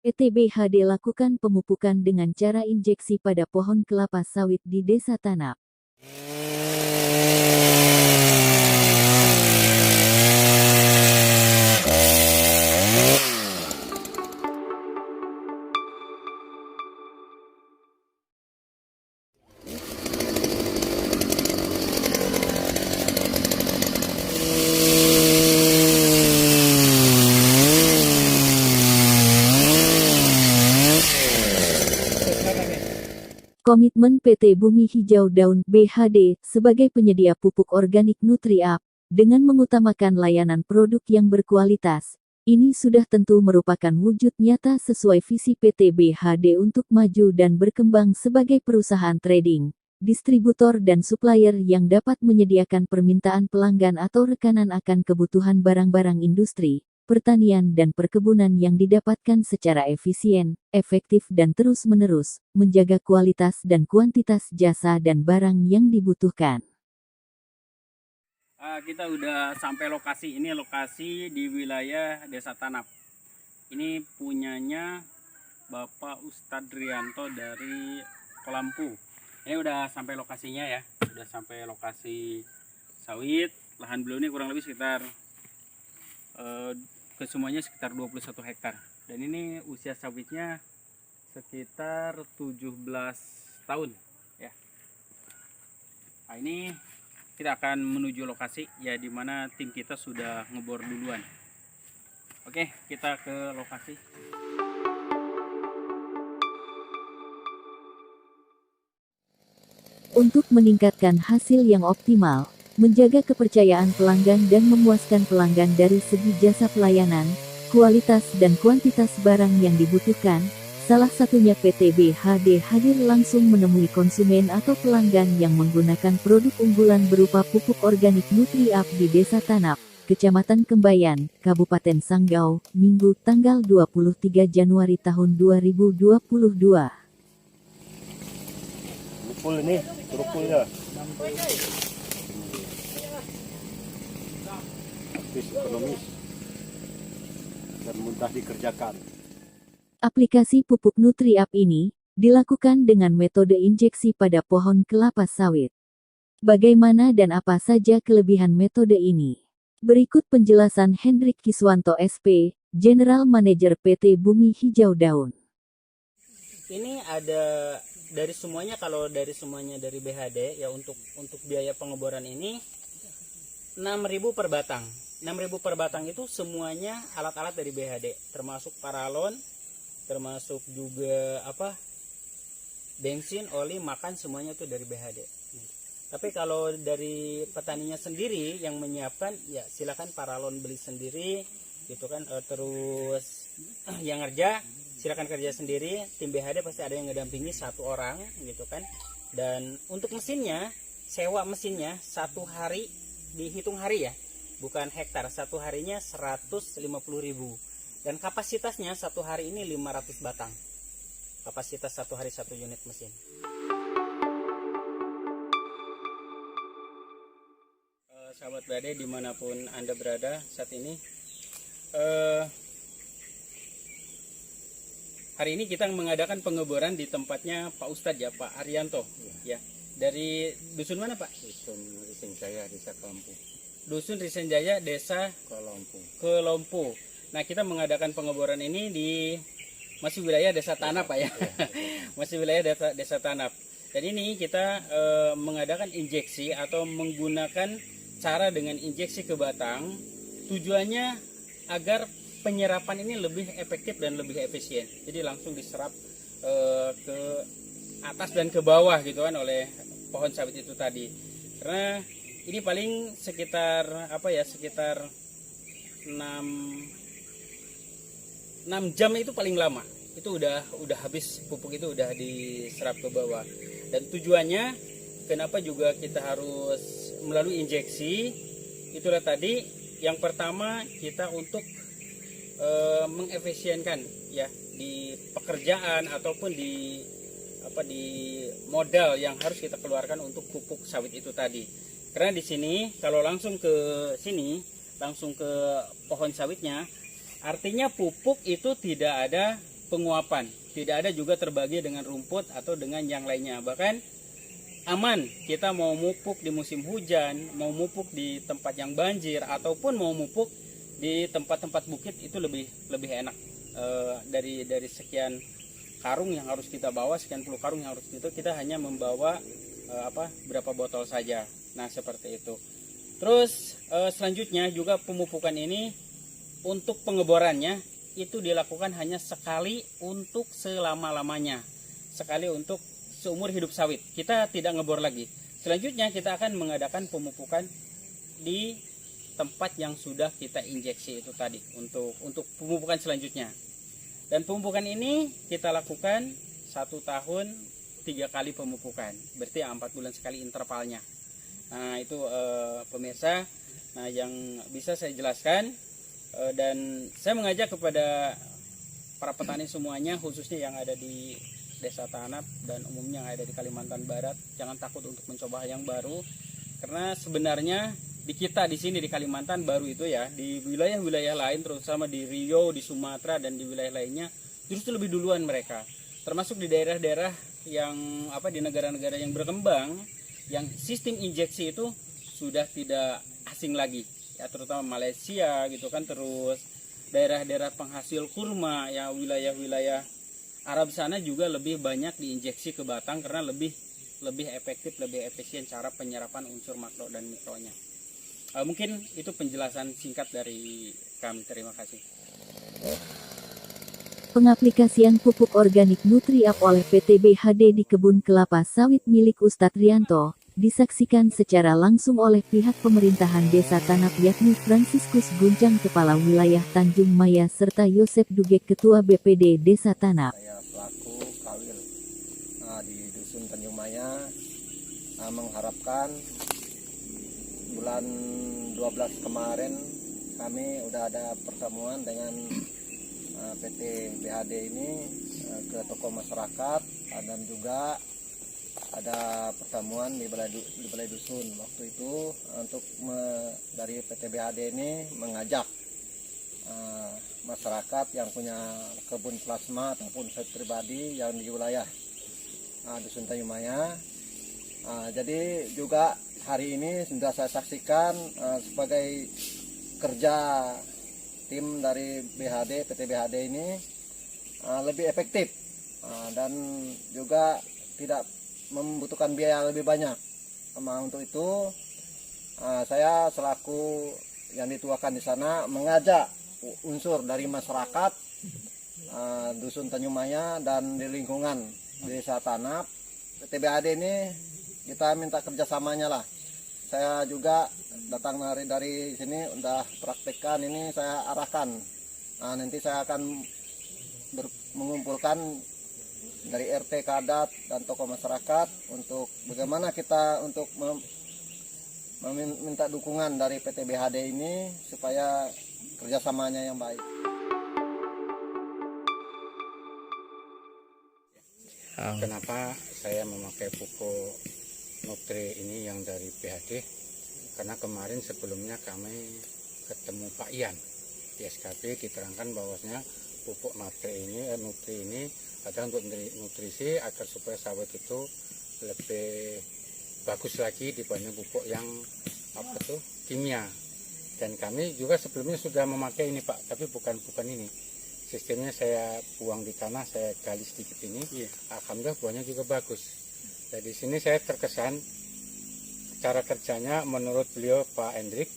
PT BHD lakukan pemupukan dengan cara injeksi pada pohon kelapa sawit di Desa Tanap. Komitmen PT Bumi Hijau Daun (BHD) sebagai penyedia pupuk organik Nutri-Up, dengan mengutamakan layanan produk yang berkualitas, ini sudah tentu merupakan wujud nyata sesuai visi PT BHD untuk maju dan berkembang sebagai perusahaan trading, distributor dan supplier yang dapat menyediakan permintaan pelanggan atau rekanan akan kebutuhan barang-barang industri, pertanian dan perkebunan yang didapatkan secara efisien, efektif dan terus-menerus, menjaga kualitas dan kuantitas jasa dan barang yang dibutuhkan. Kita udah sampai lokasi, ini lokasi di wilayah Desa Tanap. Ini punyanya Bapak Ustadz Rianto dari Kolampu. Ini udah sampai lokasinya ya, udah sampai lokasi sawit. Lahan beliau ini kurang lebih sekitar kesemuanya sekitar 21 hektar, dan ini usia sawitnya sekitar 17 tahun ya. Nah, ini kita akan menuju lokasi ya, dimana tim kita sudah ngebor duluan. Oke, kita ke lokasi. Untuk meningkatkan hasil yang optimal, menjaga kepercayaan pelanggan dan memuaskan pelanggan dari segi jasa pelayanan, kualitas dan kuantitas barang yang dibutuhkan, salah satunya PT BHD hadir langsung menemui konsumen atau pelanggan yang menggunakan produk unggulan berupa pupuk organik Nutri-Up di Desa Tanap, Kecamatan Kembayan, Kabupaten Sanggau, Minggu tanggal 23 Januari tahun 2022. Pukul ini, pukulnya. Ekonomis dan mudah dikerjakan. Aplikasi pupuk Nutri-Up ini dilakukan dengan metode injeksi pada pohon kelapa sawit. Bagaimana dan apa saja kelebihan metode ini? Berikut penjelasan Hendrik Kiswanto SP, General Manager PT Bumi Hijau Daun. Ini ada dari semuanya, kalau dari semuanya dari BHD ya, untuk biaya pengeboran ini 6.000 per batang. 6.000 per batang itu semuanya alat-alat dari BHD, termasuk paralon, termasuk juga bensin, oli, makan, semuanya itu dari BHD. Tapi kalau dari petaninya sendiri yang menyiapkan, ya silakan paralon beli sendiri gitu kan. Terus yang kerja silakan kerja sendiri, tim BHD pasti ada yang ngedampingi 1 orang gitu kan. Dan untuk mesinnya, sewa mesinnya 1 hari, dihitung hari ya, bukan hektar, 1 harinya 150.000, dan kapasitasnya 1 hari ini 500 batang. Kapasitas 1 hari 1 unit mesin. Sahabat BHD dimanapun Anda berada saat ini, hari ini kita mengadakan pengeboran di tempatnya Pak Ustadz ya, Pak Arianto ya. Dari dusun mana Pak? Dusun Risenjaya, Desa Kelampu. Dusun Risenjaya, Desa Kelampu. Nah, kita mengadakan pengeboran ini di masih wilayah Desa Tanap Pak ya. Masih wilayah Desa Tanap. Dan ini kita mengadakan injeksi atau menggunakan cara dengan injeksi ke batang. Tujuannya agar penyerapan ini lebih efektif dan lebih efisien. Jadi langsung diserap ke atas dan ke bawah gitu kan oleh pohon sawit itu tadi. Karena ini paling sekitar sekitar 6 jam itu paling lama. Itu udah habis, pupuk itu udah diserap ke bawah. Dan tujuannya kenapa juga kita harus melalui injeksi, itulah tadi yang pertama, kita untuk mengefisienkan ya di pekerjaan ataupun di modal yang harus kita keluarkan untuk pupuk sawit itu tadi. Karena di sini kalau langsung ke sini, langsung ke pohon sawitnya, artinya pupuk itu tidak ada penguapan, tidak ada juga terbagi dengan rumput atau dengan yang lainnya. Bahkan aman, kita mau mupuk di musim hujan, mau mupuk di tempat yang banjir, ataupun mau mupuk di tempat-tempat bukit, itu lebih enak. Dari sekian karung yang harus kita bawa, sekian puluh karung yang harus kita hanya membawa berapa botol saja. Nah, seperti itu. Terus selanjutnya juga pemupukan ini untuk pengeborannya itu dilakukan hanya sekali untuk selama-lamanya, sekali untuk seumur hidup sawit. Kita tidak ngebor lagi. Selanjutnya kita akan mengadakan pemupukan di tempat yang sudah kita injeksi itu tadi untuk pemupukan selanjutnya. Dan pemupukan ini kita lakukan 1 tahun 3 kali pemupukan, berarti 4 bulan sekali intervalnya. Nah, itu pemirsa, nah yang bisa saya jelaskan, dan saya mengajak kepada para petani semuanya, khususnya yang ada di Desa Tanap dan umumnya yang ada di Kalimantan Barat, jangan takut untuk mencoba hal yang baru, karena sebenarnya di kita di sini di Kalimantan baru itu ya, di wilayah-wilayah lain terutama di Riau, di Sumatera dan di wilayah lainnya justru lebih duluan mereka, termasuk di daerah-daerah yang di negara-negara yang berkembang, yang sistem injeksi itu sudah tidak asing lagi ya, terutama Malaysia gitu kan, terus daerah-daerah penghasil kurma ya, wilayah-wilayah Arab sana juga lebih banyak diinjeksi ke batang karena lebih efektif, lebih efisien cara penyerapan unsur makro dan mikronya. Mungkin itu penjelasan singkat dari kami. Terima kasih. Pengaplikasian pupuk organik Nutriap oleh PT BHD di kebun kelapa sawit milik Ustadz Rianto disaksikan secara langsung oleh pihak pemerintahan Desa Tanap, yakni Fransiskus Gunjang, Kepala Wilayah Tanjung Maya, serta Yosep Dugek, Ketua BPD Desa Tanap. Saya selaku Kawil di Dusun Tanjung Maya mengharapkan bulan 12 kemarin kami udah ada pertemuan dengan PT BHD ini ke tokoh masyarakat, dan juga ada pertemuan di balai dusun. Waktu itu untuk dari PT BHD ini mengajak masyarakat yang punya kebun plasma ataupun sawit pribadi yang di wilayah Dusun Tanjung Maya. Jadi juga hari ini sudah saya saksikan sebagai kerja tim dari BHD, PT BHD ini lebih efektif dan juga tidak membutuhkan biaya lebih banyak. Untuk itu saya selaku yang dituakan di sana mengajak unsur dari masyarakat Dusun Tanjung Maya dan di lingkungan Desa Tanap, PT BHD ini kita minta kerjasamanya lah. Saya juga datang dari sini udah praktekkan ini, saya arahkan. Nanti saya akan mengumpulkan dari RT, Kadat dan tokoh masyarakat untuk bagaimana kita untuk meminta dukungan dari PT BHD ini supaya kerjasamanya yang baik. Kenapa saya memakai pupuk Nutri ini yang dari BHD? Karena kemarin sebelumnya kami ketemu Pak Ian di SKP, diterangkan bahwasanya pupuk Nutri ini adalah untuk nutrisi agar supaya sawit itu lebih bagus lagi dibanding pupuk yang kimia. Dan kami juga sebelumnya sudah memakai ini Pak, tapi bukan ini. Sistemnya saya buang di tanah, saya gali sedikit ini, alhamdulillah buahnya juga bagus. Jadi di sini saya terkesan cara kerjanya menurut beliau Pak Hendrik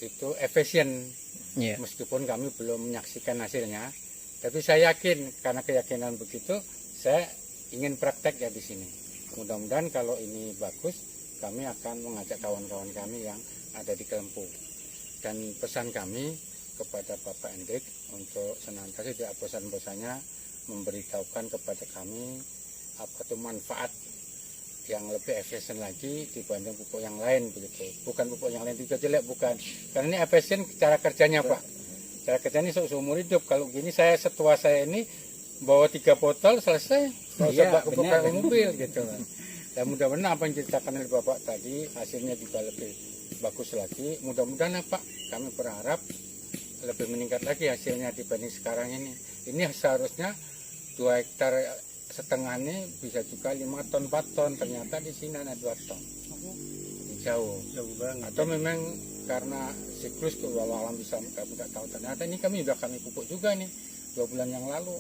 itu efisien, meskipun kami belum menyaksikan hasilnya, tapi saya yakin karena keyakinan begitu saya ingin praktek ya di sini. Mudah-mudahan kalau ini bagus, kami akan mengajak kawan-kawan kami yang ada di Kelempu. Dan pesan kami kepada Bapak Hendrik untuk senantiasa tidak bosan-bosannya memberitahukan kepada kami manfaat yang lebih efisien lagi dibanding pupuk yang lain begitu. Bukan pupuk yang lain juga jelek, bukan. Karena ini efisien cara kerjanya Pak. Cara kerjanya seumur hidup. Kalau gini setua saya ini bawa 3 botol selesai. Kalau coba ke mobil gitu. Dan mudah-mudahan apa yang diceritakan oleh Bapak tadi hasilnya juga lebih bagus lagi. Mudah-mudahan Pak, kami berharap lebih meningkat lagi hasilnya dibanding sekarang ini. Ini seharusnya 2,5 hektar ini bisa juga 5 ton 4 ton, ternyata di sini ada 2 ton. Jauh banget. Atau memang karena siklus tuh walau alam bisa kami nggak tahu, ternyata ini kami pupuk juga nih 2 bulan yang lalu.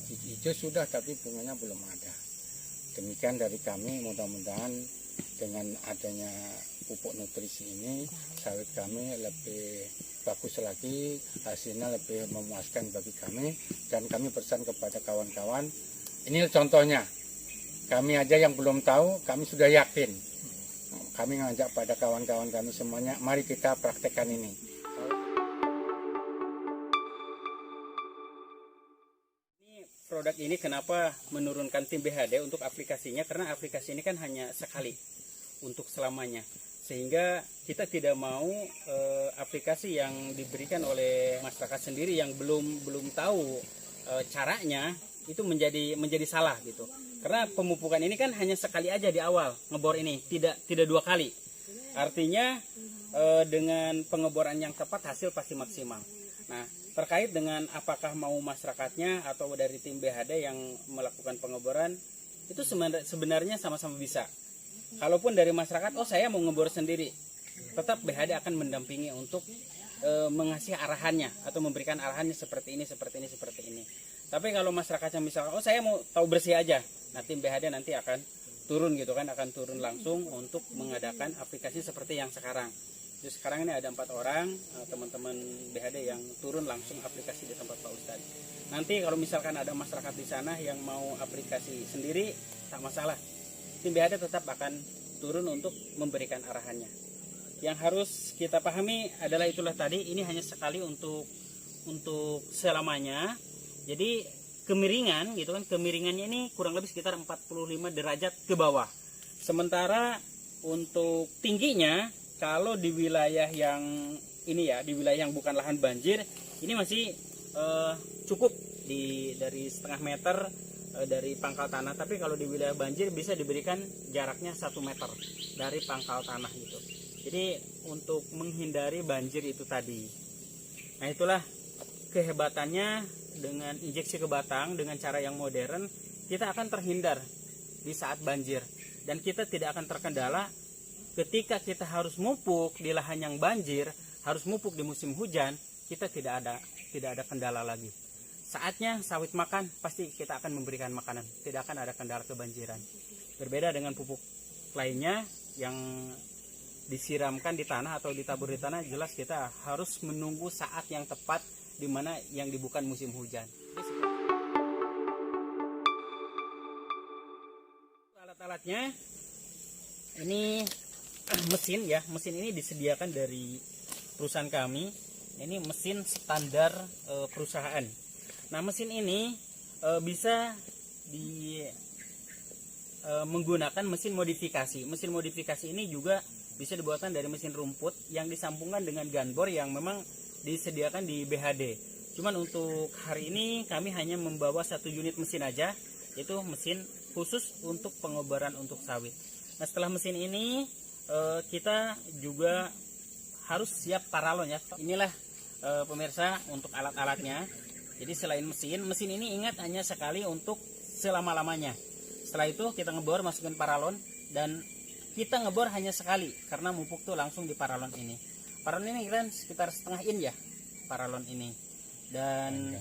Hijau sudah tapi bunganya belum ada. Demikian dari kami, mudah-mudahan dengan adanya pupuk nutrisi ini sawit kami lebih bagus lagi, hasilnya lebih memuaskan bagi kami. Dan kami pesan kepada kawan-kawan, ini contohnya, kami aja yang belum tahu, kami sudah yakin. Kami ngajak pada kawan-kawan kami semuanya, mari kita praktekkan ini. Produk ini kenapa menurunkan tim BHD untuk aplikasinya, karena aplikasi ini kan hanya sekali untuk selamanya, sehingga kita tidak mau aplikasi yang diberikan oleh masyarakat sendiri yang belum tahu caranya itu menjadi salah gitu. Karena pemupukan ini kan hanya sekali aja di awal ngebor ini, tidak 2 kali. Artinya dengan pengeboran yang tepat hasil pasti maksimal. Nah, terkait dengan apakah mau masyarakatnya atau dari tim BHD yang melakukan pengeboran, itu sebenarnya sama-sama bisa. Kalaupun dari masyarakat, oh saya mau ngebor sendiri, tetap BHD akan mendampingi untuk mengasih arahannya atau memberikan arahannya seperti ini, seperti ini, seperti ini. Tapi kalau masyarakatnya misalkan, oh saya mau tahu bersih aja, nah tim BHD nanti akan turun gitu kan, akan turun langsung untuk mengadakan aplikasi seperti yang sekarang. Jadi sekarang ini ada 4 orang teman-teman BHD yang turun langsung aplikasi di tempat Pak Ustadz. Nanti kalau misalkan ada masyarakat di sana yang mau aplikasi sendiri, tak masalah. Tim BHD tetap akan turun untuk memberikan arahannya. Yang harus kita pahami adalah itulah tadi, ini hanya sekali untuk selamanya. Jadi kemiringan gitu kan, kemiringannya ini kurang lebih sekitar 45 derajat ke bawah. Sementara untuk tingginya, kalau di wilayah yang ini ya, di wilayah yang bukan lahan banjir, ini masih cukup dari setengah meter dari pangkal tanah. Tapi kalau di wilayah banjir bisa diberikan jaraknya 1 meter dari pangkal tanah gitu. Jadi untuk menghindari banjir itu tadi. Nah itulah kehebatannya dengan injeksi ke batang dengan cara yang modern, kita akan terhindar di saat banjir. Dan kita tidak akan terkendala ketika kita harus mupuk di lahan yang banjir, harus mupuk di musim hujan, kita tidak ada kendala lagi. Saatnya sawit makan, pasti kita akan memberikan makanan, tidak akan ada kendala kebanjiran. Berbeda dengan pupuk lainnya yang disiramkan di tanah atau ditabur di tanah, jelas kita harus menunggu saat yang tepat di mana yang bukan musim hujan. Alat-alatnya ini mesin ya, mesin ini disediakan dari perusahaan kami. Ini mesin standar perusahaan. Nah, mesin ini bisa menggunakan mesin modifikasi. Mesin modifikasi ini juga bisa dibuatkan dari mesin rumput yang disambungkan dengan gunbor yang memang disediakan di BHD. Cuman untuk hari ini kami hanya membawa 1 unit mesin aja, yaitu mesin khusus untuk pengobaran untuk sawit. Nah, setelah mesin ini kita juga harus siap paralon ya. Inilah pemirsa untuk alat-alatnya. Jadi selain mesin ini ingat hanya sekali untuk selama-lamanya. Setelah itu kita ngebor, masukin paralon, dan kita ngebor hanya sekali karena mupuk tuh langsung di paralon ini. Paralon ini kan sekitar setengah in ya, paralon ini. Dan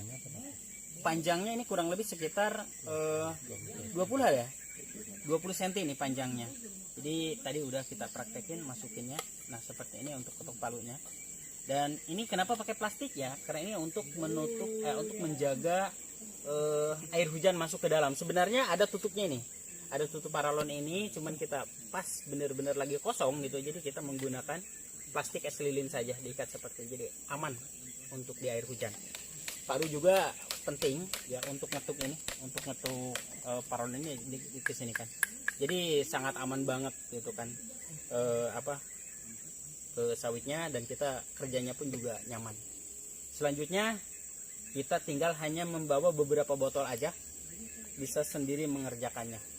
panjangnya ini kurang lebih sekitar 20 ya. 20 cm ini panjangnya. Jadi tadi udah kita praktekin masukinnya. Nah, seperti ini untuk ketuk palunya. Dan ini kenapa pakai plastik ya? Karena ini untuk menutup untuk menjaga air hujan masuk ke dalam. Sebenarnya ada tutupnya ini. Ada tutup paralon ini, cuman kita pas bener-bener lagi kosong gitu, jadi kita menggunakan plastik es lilin saja diikat seperti ini, jadi aman untuk di air hujan. Palu juga penting ya untuk ngetuk ini, untuk ngetuk paralon ini di sini kan. Jadi sangat aman banget gitu kan, ke sawitnya, dan kita kerjanya pun juga nyaman. Selanjutnya kita tinggal hanya membawa beberapa botol aja, bisa sendiri mengerjakannya.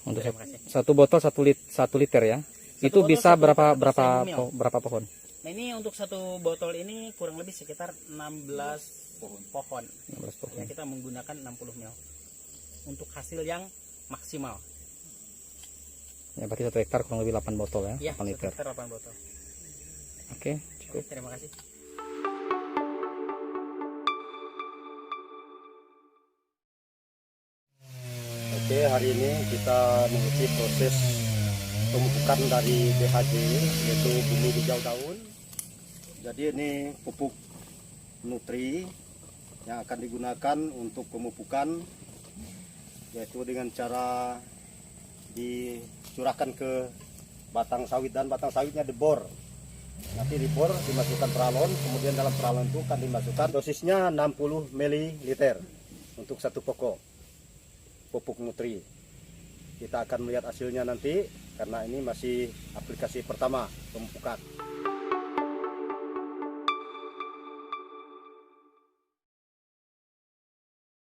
Untuk satu botol 1 liter ya. Itu bisa berapa pohon? Nah, ini untuk 1 botol ini kurang lebih sekitar 16 pohon. 16 pohon. Ya, kita menggunakan 60 ml untuk hasil yang maksimal. Ya berarti 1 hektar kurang lebih 8 botol ya, Ya, 8 liter. 1 hektar 8 botol. Oke, cukup. Terima kasih. Oke, hari ini kita mengikuti proses pemupukan dari BHD, yaitu bumi hijau daun. Jadi ini pupuk Nutri yang akan digunakan untuk pemupukan, yaitu dengan cara dicurahkan ke batang sawit, dan batang sawitnya dibor. Nanti dibor, dimasukkan peralon, kemudian dalam peralon itu akan dimasukkan dosisnya 60 ml untuk satu pokok pupuk Nutri. Kita akan melihat hasilnya nanti, karena ini masih aplikasi pertama pemupukan.